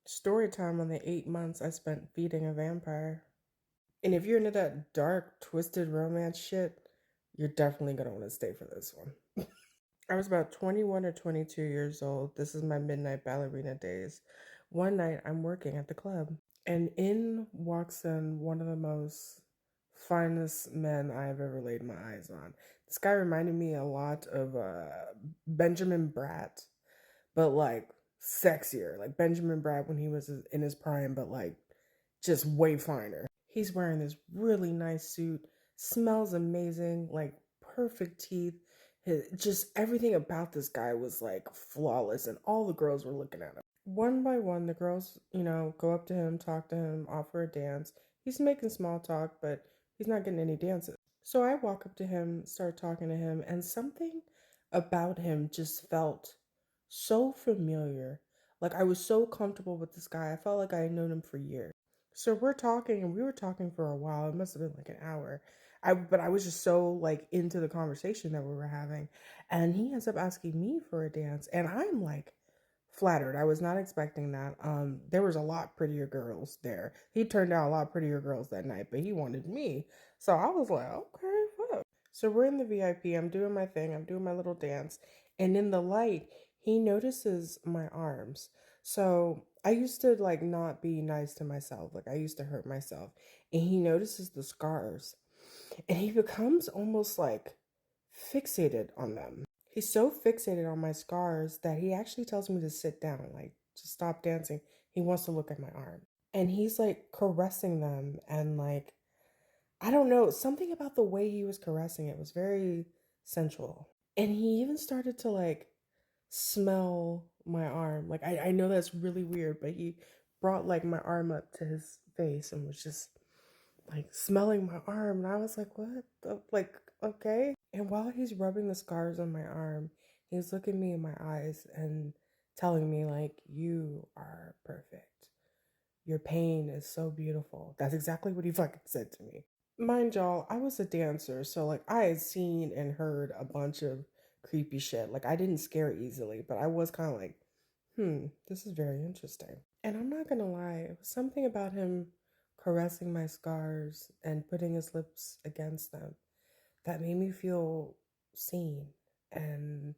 Story time on the 8 months I spent feeding a vampire. And if you're into that dark, twisted romance shit, you're definitely gonna want to stay for this one. I was about 21 or 22 years old. This is my midnight ballerina days. One night I'm working at the club, and in walks in one of the most finest men I have ever laid my eyes on. This guy reminded me a lot of Benjamin Bratt, but like sexier, like Benjamin Bratt when he was in his prime, but like just way finer. He's wearing this really nice suit, smells amazing, like perfect teeth. Just everything about this guy was like flawless, and all the girls were looking at him. One by one, the girls, go up to him, talk to him, offer a dance. He's making small talk, but he's not getting any dances. So I walk up to him, start talking to him, and something about him just felt so familiar. Like I was so comfortable with this guy. I felt like I had known him for years. So we're talking and we were talking for a while. It must have been like an hour. But I was just so like into the conversation that we were having. And he ends up asking me for a dance. And I'm like flattered. I was not expecting that. There was a lot prettier girls there. He turned out a lot prettier girls that night, but he wanted me. So I was like, okay, fuck. So we're in the VIP. I'm doing my thing. I'm doing my little dance. And in the light, he notices my arms. So I used to like not be nice to myself. Like I used to hurt myself. And he notices the scars. And he becomes almost like fixated on them. He's so fixated on my scars that he actually tells me to sit down, like to stop dancing. He wants to look at my arm. And he's like caressing them and like I don't know, something about the way he was caressing it was very sensual. And he even started to like smell my arm. Like I know that's really weird, but he brought like my arm up to his face and was just like smelling my arm. And I was like, what? Like, okay. And while he's rubbing the scars on my arm, he's looking me in my eyes and telling me, like, you are perfect. Your pain is so beautiful. That's exactly what he fucking said to me. Mind y'all, I was a dancer, so like I had seen and heard a bunch of creepy shit. Like I didn't scare easily, but I was kind of like, this is very interesting. And I'm not gonna lie, it was something about him caressing my scars and putting his lips against them that made me feel seen and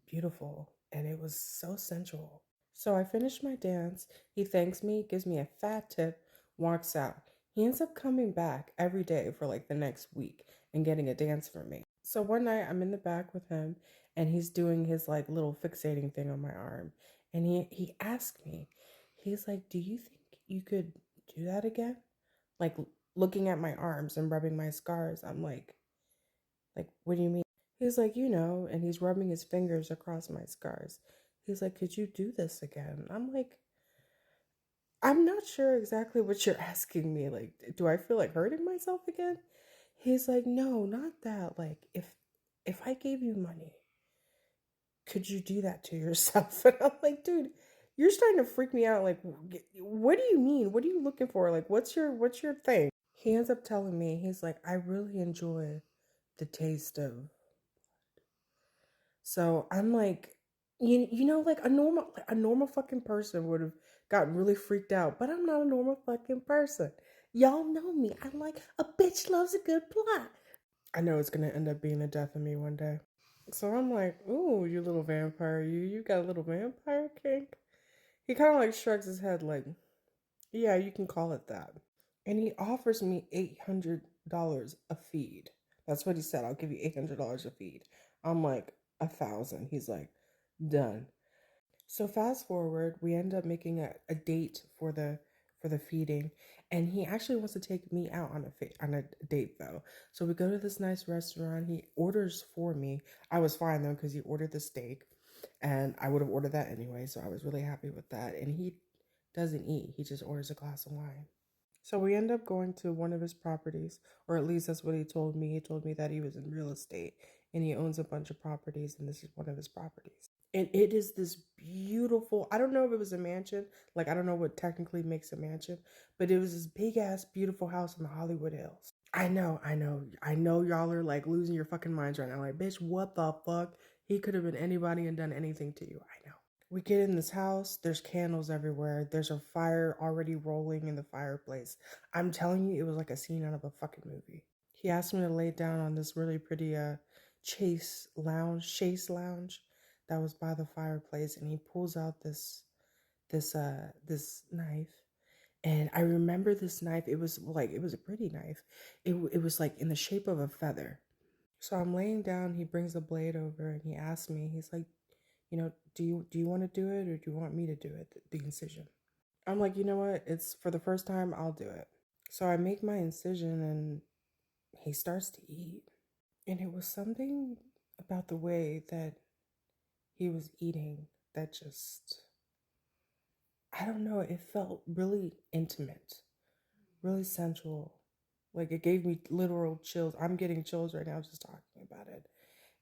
beautiful. And it was so sensual. So I finished my dance. He thanks me, gives me a fat tip, walks out. He ends up coming back every day for like the next week and getting a dance for me. So one night I'm in the back with him and he's doing his like little fixating thing on my arm. And he asked me, he's like, "Do you think you could do that again?" Like looking at my arms and rubbing my scars. I'm like, what do you mean? He's like, and he's rubbing his fingers across my scars. He's like, could you do this again? I'm like, I'm not sure exactly what you're asking me. Like, do I feel like hurting myself again? He's like, no, not that. Like, if I gave you money, could you do that to yourself? And I'm like, dude, you're starting to freak me out. Like, what do you mean? What are you looking for? Like, what's your thing? He ends up telling me, he's like, I really enjoy the taste of. So I'm like, like a normal fucking person would have gotten really freaked out, but I'm not a normal fucking person. Y'all know me. I'm like a bitch loves a good plot. I know it's gonna end up being the death of me one day. So I'm like, ooh, you little vampire, you got a little vampire kink. He kind of like shrugs his head, like, yeah, you can call it that. And he offers me $800 a feed. That's what he said. I'll give you $800 a feed. I'm like, 1,000. He's like, done. So fast forward, we end up making a date for the feeding, and he actually wants to take me out on a date though. So we go to this nice restaurant. He orders for me. I was fine though because he ordered the steak, and I would have ordered that anyway. So I was really happy with that. And he doesn't eat. He just orders a glass of wine. So we end up going to one of his properties, or at least that's what he told me. He told me that he was in real estate and he owns a bunch of properties, and this is one of his properties. And it is this beautiful, I don't know if it was a mansion, like I don't know what technically makes a mansion, but it was this big ass beautiful house in the Hollywood Hills. I know y'all are like losing your fucking minds right now. Like, bitch, what the fuck? He could have been anybody and done anything to you. I know. We get in this house, there's candles everywhere. There's a fire already rolling in the fireplace. I'm telling you, it was like a scene out of a fucking movie. He asked me to lay down on this really pretty chaise lounge that was by the fireplace, and he pulls out this knife. And I remember this knife. It was a pretty knife. It was like in the shape of a feather. So I'm laying down. He brings the blade over and he asks me. He's like, do you want to do it or do you want me to do it? The incision. I'm like, you know what? It's for the first time. I'll do it. So I make my incision and he starts to eat. And it was something about the way that he was eating that just, I don't know, it felt really intimate, really sensual. Like it gave me literal chills. I'm getting chills right now just talking about it.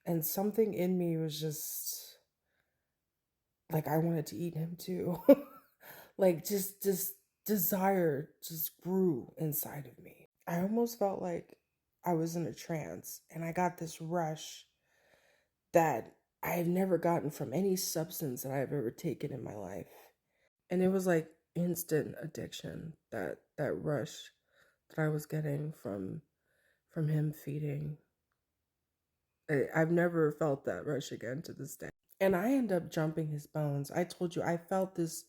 And something in me was just like I wanted to eat him too. Like just desire just grew inside of me. I almost felt like I was in a trance and I got this rush that I had never gotten from any substance that I've ever taken in my life. And it was like instant addiction, that rush that I was getting from him feeding. I've never felt that rush again to this day. And I end up jumping his bones. I told you I felt this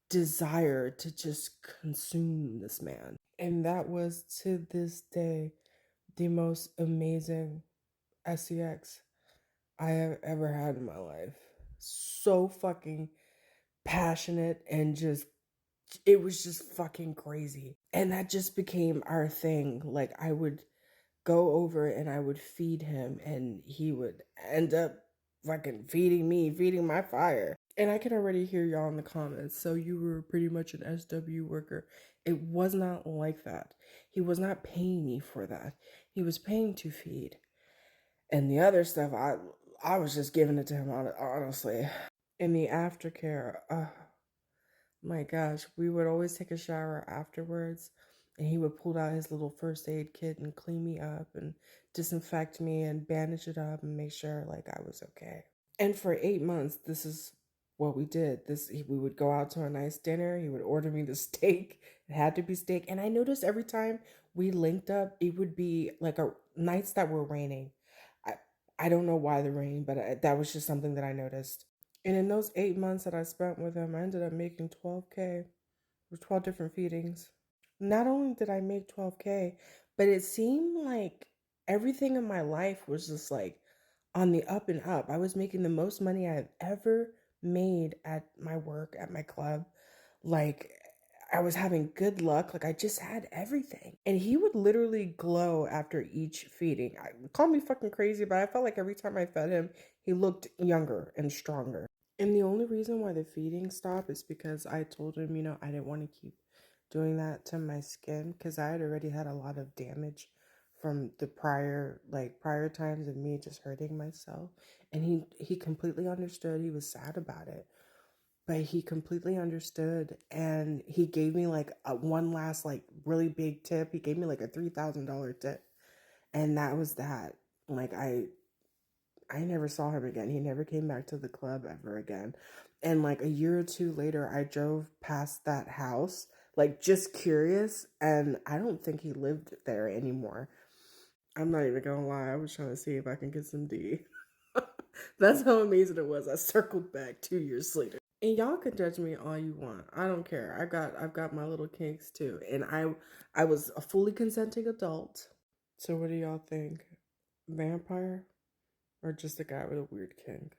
desire to just consume this man. And that was to this day the most amazing sex I have ever had in my life. So fucking passionate and just it was just fucking crazy. And that just became our thing. Like I would go over and I would feed him and he would end up fucking feeding me, feeding my fire. And I can already hear y'all in the comments. So you were pretty much an SW worker. It was not like that. He was not paying me for that. He was paying to feed. And the other stuff, I was just giving it to him honestly. In the aftercare, my gosh, we would always take a shower afterwards, and he would pull out his little first aid kit and clean me up and disinfect me and bandage it up and make sure like I was okay. And for 8 months, this is what we did. We would go out to a nice dinner. He would order me the steak. It had to be steak. And I noticed every time we linked up, it would be like a nights that were raining. I I don't know why the rain, but that was just something that I noticed. And in those 8 months that I spent with him, I ended up making 12K with 12 different feedings. Not only did I make 12K, but it seemed like everything in my life was just like on the up and up. I was making the most money I've ever made at my work, at my club. Like, I was having good luck. Like, I just had everything. And he would literally glow after each feeding. Call me fucking crazy, but I felt like every time I fed him, he looked younger and stronger. And the only reason why the feeding stopped is because I told him, I didn't want to keep doing that to my skin because I had already had a lot of damage from the prior times of me just hurting myself. And he completely understood. He was sad about it, but he completely understood, and he gave me like one last like really big tip. He gave me like a $3,000 tip, and that was that. Like I never saw him again. He never came back to the club ever again. And like a year or two later, I drove past that house, like just curious, and I don't think he lived there anymore. I'm not even gonna lie, I was trying to see if I can get some D. That's how amazing it was. I circled back 2 years later. And y'all can judge me all you want. I don't care. I've got my little kinks too. And I was a fully consenting adult. So what do y'all think? Vampire? Or just a guy with a weird kink?